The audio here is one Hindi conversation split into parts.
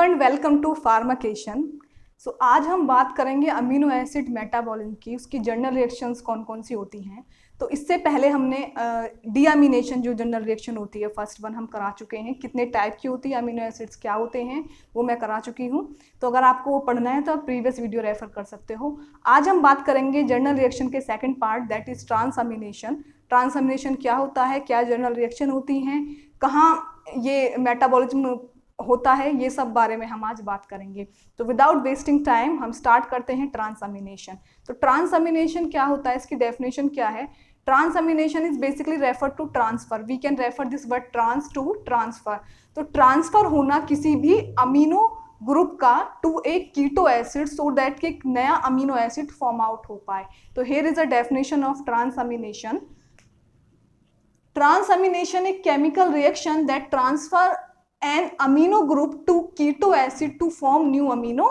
And welcome to pharmacation. So आज हम बात करेंगे अमीनो एसिड मेटाबॉलिज्म की, उसकी जनरल रिएक्शंस कौन कौन सी होती हैं। तो इससे पहले हमने डीअमीनेशन जो जनरल रिएक्शन होती है फर्स्ट वन हम करा चुके हैं। कितने टाइप की होती है अमीनो एसिड्स, क्या होते हैं, वो मैं करा चुकी हूँ। तो अगर आपको वो पढ़ना है तो आप प्रीवियस वीडियो रेफर कर सकते हो। आज हम बात करेंगे जनरल रिएक्शन के सेकेंड पार्ट, दैट इज ट्रांसअमीनेशन। ट्रांसअमीनेशन क्या होता है, क्या जनरल रिएक्शन होती हैं, कहाँ ये मेटाबॉलिज्म होता है, ये सब बारे में हम आज बात करेंगे। तो विदाउट वेस्टिंग टाइम हम स्टार्ट करते हैं ट्रांसअमीनेशन। तो ट्रांसअमीनेशन क्या होता है, इसकी डेफिनेशन क्या है। Transamination is basically refer to transfer. We can refer this word trans to transfer. तो ट्रांसफर होना किसी भी अमीनो ग्रुप का to a keto acid so that कि एक नया अमीनो एसिड फॉर्म आउट हो पाए। तो here is a definition of transamination. Transamination is chemical reaction that transfer an amino group to keto acid to form new amino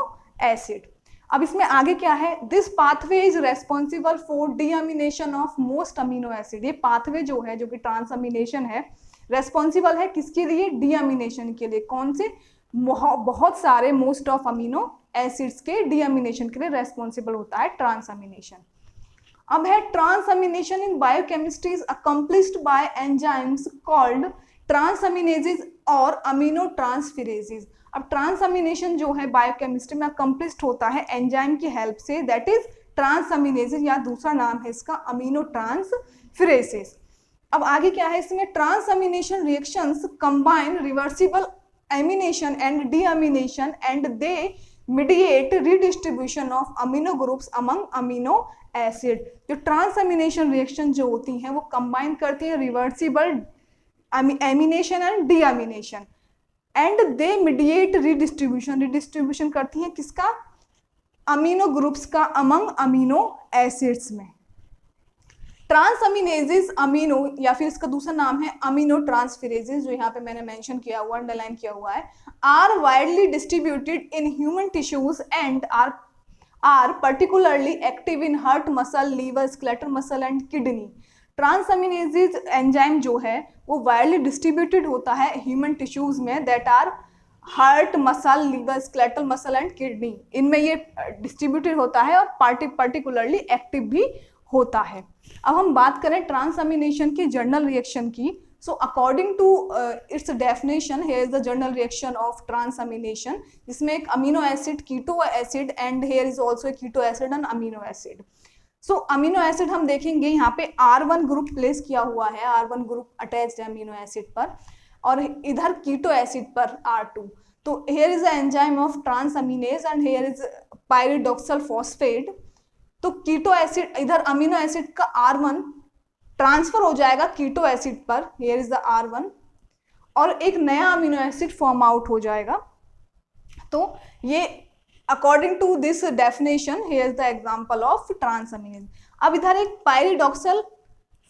acid. अब इसमें आगे क्या है, this pathway is responsible for deamination of most amino acid. ये पाथवे जो है, जो कि ट्रांसअमीनेशन है, रेस्पॉन्सिबल है किसके लिए, डीअमीनेशन के लिए। कौन से, बहुत सारे मोस्ट ऑफ अमीनो एसिड्स के डीअमीनेशन के लिए रेस्पॉन्सिबल होता है ट्रांसअमीनेशन। अब है transamination in biochemistry is accomplished by enzymes called transaminases और अमीनो ट्रांसफेरेजेस। अब ट्रांसअमीनेशन जो है बायोकेमिस्ट्री में अकम्प्लिश्ड होता है एंजाइम की हेल्प से, दैट इज ट्रांसअमीनेजेस, या दूसरा नाम है इसका अमीनो ट्रांसफेरेजेस। अब आगे क्या है इसमें, transamination reactions combine reversible amination and deamination and they mediate redistribution of amino groups among amino acid। जो ट्रांसअमीनेशन रिएक्शन जो होती हैं वो कंबाइन करती है reversible amination and deamination and they mediate redistribution. Redistribution करती हैं किसका, अमीनो ग्रुप्स का अमंग अमीनो एसिड्स में। ट्रांसअमीनेजेस अमीनो, या फिर इसका दूसरा नाम है अमीनो ट्रांसफेरेजेस, जो यहाँ पे मैंने मेंशन किया हुआ, अंडरलाइन किया हुआ है, are widely distributed in human tissues and are particularly active in heart muscle, liver, skeletal muscle and kidney. Transaminases enzyme जो है वो वाइडली डिस्ट्रीब्यूटेड होता है ह्यूमन टिश्यूज में, that are heart muscle, liver, skeletal muscle and kidney. इनमें ये डिस्ट्रीब्यूटेड होता है और पर्टिकुलरली एक्टिव भी होता है। अब हम बात करें ट्रांसअमीनेशन की जनरल रिएक्शन की। So according to its definition, here is the general reaction of transamination, जिसमें एक amino acid keto acid and here is also keto acid and amino acid. So amino acid हम देखेंगे यहाँ पे R1 ग्रुप प्लेस किया हुआ है, R1 ग्रुप अटैच्ड है अमीनो एसिड पर, और इधर कीटो एसिड पर R2। तो here is the enzyme of transaminase and here is pyridoxal phosphate. तो कीटो एसिड, इधर अमीनो एसिड का R1 ट्रांसफर हो जाएगा कीटो एसिड पर, हियर इज द R1, और एक नया अमीनो एसिड फॉर्म आउट हो जाएगा। तो ये according to this definition, here is the example of transaminase. अब इधर एक पायरिडॉक्सल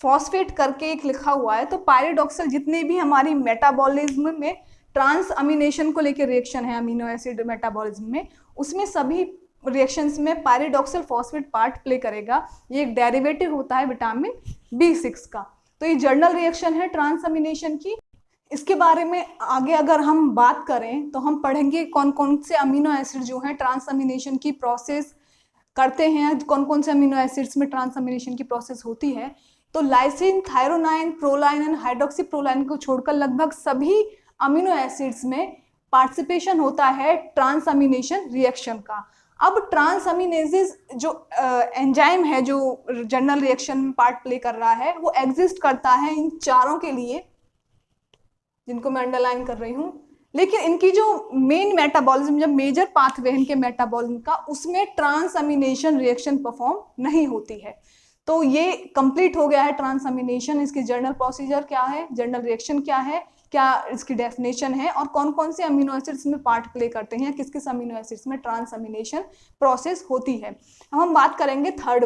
फॉस्फेट करके एक लिखा हुआ है। तो पायरिडॉक्सल जितने भी हमारी मेटाबॉलिज्म में ट्रांसअमीनेशन को लेकर रिएक्शन है अमीनो एसिड मेटाबॉलिज्म में, उसमें सभी रिएक्शंस में पायरिडॉक्सल फॉस्फेट पार्ट प्ले करेगा। ये एक डेरिवेटिव होता है विटामिन B6 का। तो ये जनरल रिएक्शन है ट्रांसअमीनेशन की। इसके बारे में आगे अगर हम बात करें तो हम पढ़ेंगे कौन कौन से अमीनो एसिड जो हैं ट्रांसअमीनेशन की प्रोसेस करते हैं, कौन कौन से अमीनो एसिड्स में ट्रांसअमीनेशन की प्रोसेस होती है। तो lysine, threonine, proline and hydroxy proline को छोड़कर लगभग सभी अमीनो एसिड्स में पार्टिसिपेशन होता है ट्रांसअमीनेशन रिएक्शन का। अब ट्रांसअमीनेजेस जो एंजाइम है जो जनरल रिएक्शन में पार्ट प्ले कर रहा है, वो एग्जिस्ट करता है इन चारों के लिए, जिनको मैं अंडरलाइन कर रही हूँ। लेकिन इनकी जो मेन मेटाबॉलिज्म, जब मेजर पाथवे इनके मेटाबॉलिज्म का, उसमें ट्रांसअमीनेशन रिएक्शन परफॉर्म नहीं होती है। तो ये कंप्लीट हो गया है ट्रांसअमीनेशन। इसकी जनरल प्रोसीजर क्या है, जनरल रिएक्शन क्या है, क्या इसकी डेफिनेशन है, और कौन कौन से अमीनो एसिड्स में पार्ट प्ले करते हैं, किस किस अमीनो एसिड्स में ट्रांसअमीनेशन प्रोसेस होती है। अब हम बात करेंगे third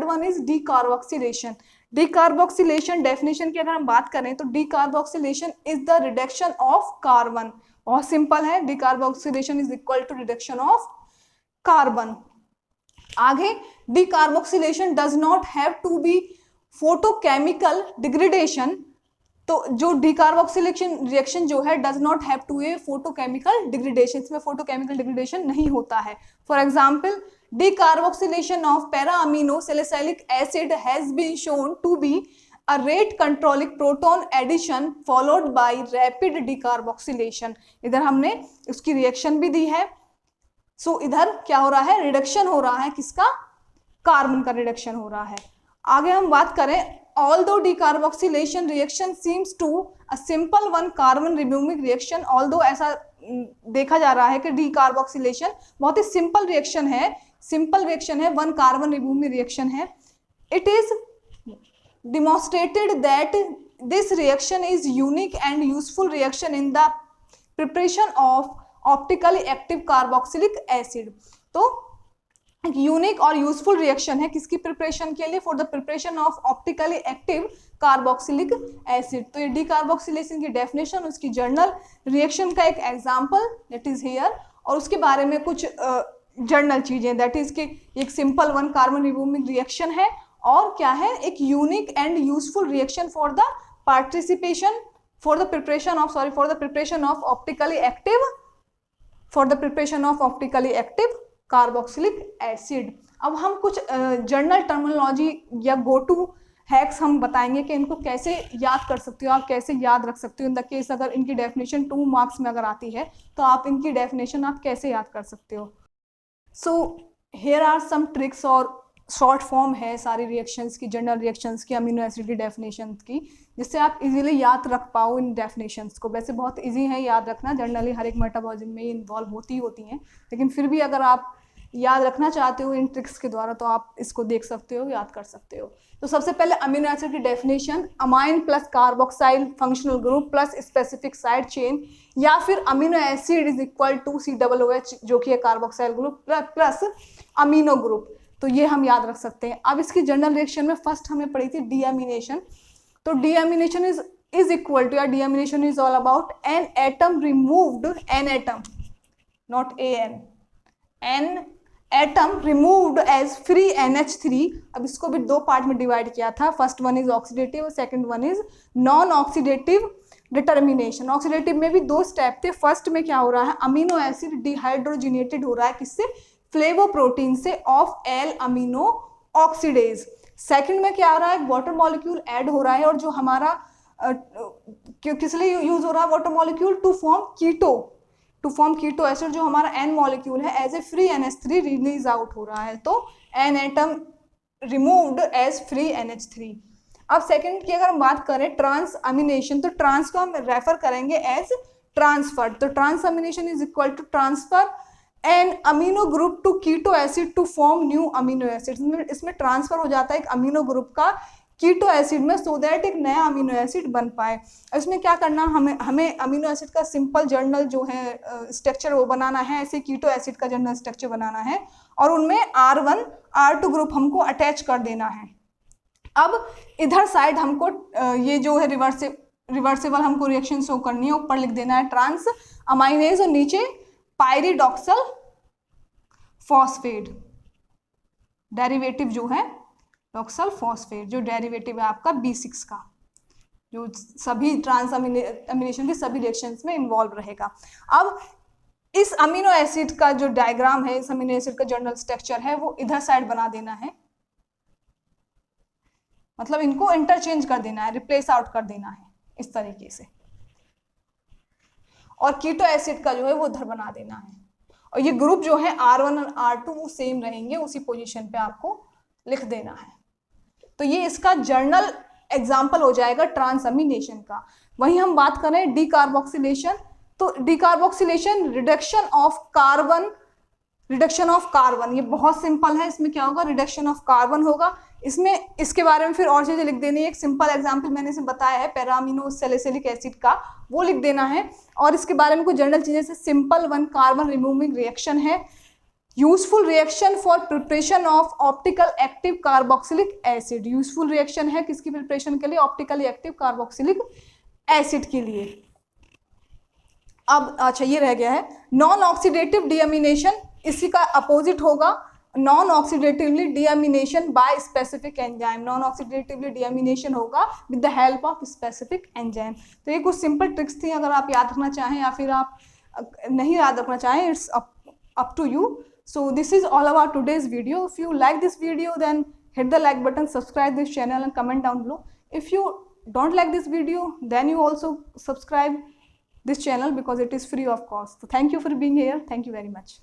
one is decarboxylation. Decarboxylation definition की अगर हम बात करें तो decarboxylation is the reduction of carbon. बहुत सिंपल है, decarboxylation is equal to reduction of carbon. आगे, decarboxylation does not have to be photochemical degradation तो जो डीकार्बोक्सिलेशन रिएक्शन जो है does not have to a photochemical degradation, इसमें फोटोकेमिकल डिग्रेडेशन नहीं होता है। For example decarboxylation of para amino salicylic acid has been shown to be a rate controlling proton addition followed by rapid decarboxylation। इधर हमने उसकी रिएक्शन भी दी है। सो इधर क्या हो रहा है, रिडक्शन हो रहा है, किसका, कार्बन का रिडक्शन हो रहा है। आगे हम बात करें, although decarboxylation reaction seems to a simple one carbon removing reaction, although ऐसा देखा जा रहा है कि डीकार्बोक्सिलेशन बहुत ही सिंपल रिएक्शन है, वन कार्बन रिमूविंग रिएक्शन है। It is demonstrated that this reaction is unique and useful reaction in the preparation of optically active carboxylic acid। तो यूनिक और यूजफुल रिएक्शन है किसकी प्रिपरेशन के लिए, for the preparation of optically active carboxylic acid. तो ये डीकार्बोक्सिलेशन की डेफिनेशन, उसकी जर्नल, रिएक्शन का एक एग्जांपल दैट इज हियर, और उसके बारे में कुछ जर्नल चीजें, दैट इज कि एक simple one carbon removing reaction है और क्या है, एक unique and useful reaction for the participation for the preparation of optically active carboxylic acid. अब हम कुछ जर्नल टर्मिनोलॉजी या गो टू हैक्स हम बताएंगे कि इनको कैसे याद कर सकते हो, आप कैसे याद रख सकते हो। इन द केस अगर इनकी डेफिनेशन 2 मार्क्स में अगर आती है तो आप इनकी डेफिनेशन आप कैसे याद कर सकते हो। So here are some tricks, और शॉर्ट फॉर्म है सारी रिएक्शंस की, जनरल रिएक्शंस की, अमीनो एसिड की डेफिनेशंस की, जिससे आप इजीली याद रख पाओ इन डेफिनेशंस को। वैसे बहुत इजी है याद रखना, जनरली हर एक मेटाबॉलिज्म में इन्वॉल्व होती हैं, लेकिन फिर भी अगर आप याद रखना चाहते हो इन ट्रिक्स के द्वारा तो आप इसको देख सकते हो, याद कर सकते हो। तो सबसे पहले अमीनो एसिड की definition, amine plus carboxyl functional group plus specific side chain, या फिर amino acid is equal to COOH जो कि है carboxyl group plus amino group. तो ये हम याद रख सकते हैं। अब इसकी जनरल रिएक्शन में फर्स्ट हमने पढ़ी थी डीअमीनेशन। तो डीअमीनेशन इज इक्वल टू, या deamination is all about N atom removed, N atom not N atom removed as free NH3। अब इसको भी 2 पार्ट में डिवाइड किया था, first one is oxidative, second one is non oxidative determination. Oxidative में भी 2 स्टेप थे। फर्स्ट में क्या हो रहा है, अमीनो एसिड डिहाइड्रोजिनेटेड हो रहा है, किससे, फ्लेवोप्रोटीन से, of L amino oxidase. Second में क्या आ रहा है, वाटर मॉलिक्यूल ऐड हो रहा है, और जो हमारा किस लिए यूज हो रहा है water molecule, to form keto acid, जो हमारा N मॉलिक्यूल है as a free NH3 release out हो रहा है, तो N atom removed as free NH3। अब सेकंड की अगर हम बात करें ट्रांस अमीनेशन, तो ट्रांस को हम रेफर करेंगे एज ट्रांसफर। तो trans amination is equal to transfer an amino group to keto acid to form new amino acid. इसमें ट्रांसफर हो जाता है एक अमीनो ग्रुप का कीटो एसिड में, सो दैट एक नया अमीनो एसिड बन पाए। इसमें क्या करना, हमें अमीनो एसिड का सिंपल जर्नल जो है स्ट्रक्चर वो बनाना है, ऐसे कीटो एसिड का जर्नल स्ट्रक्चर बनाना है, और उनमें R1 R2 ग्रुप हमको अटैच कर देना है। अब इधर साइड हमको ये जो है रिवर्सिबल हमको रिएक्शन शो करनी है, ऊपर लिख देना है ट्रांस अमाइनेज और नीचे पायरिडॉक्सल फॉस्फेट, डेरिवेटिव जो है डॉक्सल फॉस्फेट, जो डेरिवेटिव है आपका B6 का, जो सभी ट्रांस अमीनेशन के सभी रिएक्शंस में इन्वॉल्व रहेगा। अब इस अमीनो एसिड का जो डायग्राम है, इस अमीनो एसिड का जर्नल स्ट्रक्चर है, वो इधर साइड बना देना है, मतलब इनको इंटरचेंज कर देना है, रिप्लेस आउट कर देना है इस तरीके से, और कीटो एसिड का जो है वो उधर बना देना है, और ये ग्रुप जो है R1 और R2 वो सेम रहेंगे, उसी पोजीशन पे आपको लिख देना है। तो ये इसका जर्नल एग्जाम्पल हो जाएगा ट्रांसअमीनेशन का। वहीं हम बात करें डीकार्बोक्सिलेशन, तो डीकार्बोक्सिलेशन रिडक्शन ऑफ कार्बन, ये बहुत सिंपल है। इसमें क्या होगा, रिडक्शन ऑफ कार्बन होगा। इसमें इसके बारे में फिर और चीजें लिख देनी है। एक सिंपल एग्जांपल मैंने इसे बताया है पैरामिनो सैलिसिलिक एसिड का, वो लिख देना है, और इसके बारे में कुछ जनरल चीजें से simple one carbon removing reaction है, useful reaction for preparation of optical active carboxylic acid. Useful reaction है किसकी प्रिपरेशन के लिए, ऑप्टिकली एक्टिव कार्बोक्सिलिक एसिड के लिए। अब अच्छा ये रह गया है नॉन ऑक्सीडेटिव डीअमीनेशन, इसी का अपोजिट होगा non oxidatively deamination by specific enzyme, non oxidatively deamination होगा with the help of specific enzyme. तो ये कुछ सिंपल ट्रिक्स थी, अगर आप याद रखना चाहें या फिर आप नहीं याद रखना चाहें, it's up to you. So this is all about today's video. If you like this video, then hit the like button, subscribe this channel and comment down below. If you don't like this video, then you also subscribe this channel because it is free of cost. So thank you for being here. Thank you very much.